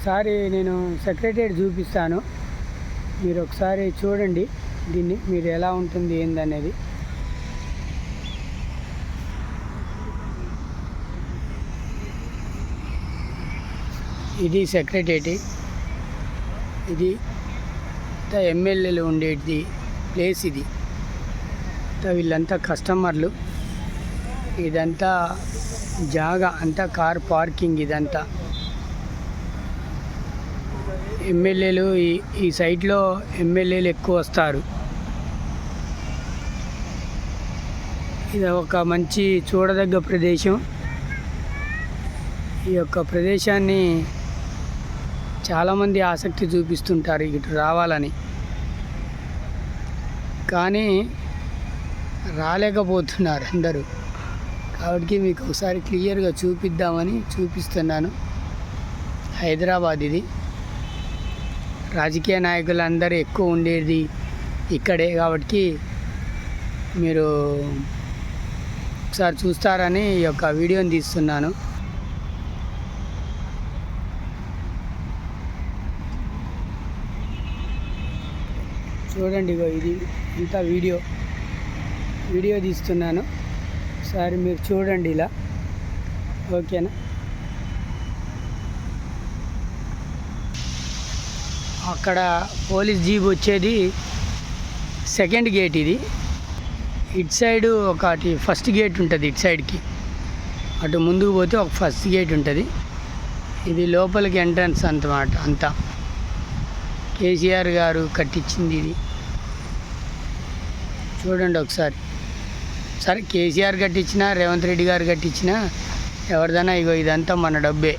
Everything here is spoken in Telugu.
ఒకసారి నేను సెక్రటరియట్ చూపిస్తాను, మీరు ఒకసారి చూడండి దీన్ని, మీరు ఎలా ఉంటుంది ఏందనేది. ఇది సెక్రటరియట్, ఇది ఎమ్మెల్యేలు ఉండేది ప్లేస్. ఇది వీళ్ళంతా కస్టమర్లు, ఇదంతా జాగా అంతా కార్ పార్కింగ్. ఇదంతా ఎమ్మెల్యేలు ఈ సైట్లో ఎమ్మెల్యేలు ఎక్కువ వస్తారు. ఇది ఒక మంచి చూడదగ్గ ప్రదేశం. ఈ యొక్క ప్రదేశాన్ని చాలామంది ఆసక్తి చూపిస్తుంటారు ఇటు రావాలని, కానీ రాలేకపోతున్నారు అందరూ. కాబట్టి మీకు ఒకసారి క్లియర్గా చూపిద్దామని చూపిస్తున్నాను. హైదరాబాద్ ఇది. రాజకీయ నాయకులు అందరూ ఎక్కువ ఉండేది ఇక్కడే, కాబట్టి మీరు ఒకసారి చూస్తారని ఈ యొక్క వీడియోని తీస్తున్నాను. చూడండి, ఇది ఇంత వీడియో తీస్తున్నాను. ఒకసారి మీరు చూడండి ఇలా, ఓకేనా? అక్కడ పోలీస్ జీప్ వచ్చేది సెకండ్ గేట్. ఇది ఇటు సైడు ఒకటి ఫస్ట్ గేట్ ఉంటుంది, ఇటు సైడ్కి అటు ముందుకు పోతే ఒక ఫస్ట్ గేట్ ఉంటుంది. ఇది లోపలికి ఎంట్రన్స్ అన్నమాట. అంతా కేసీఆర్ గారు కట్టించింది ఇది. చూడండి ఒకసారి. సరే, కేసీఆర్ కట్టించినా రేవంత్ రెడ్డి గారు కట్టించినా ఎవరిదైనా ఇదంతా మన డబ్బే.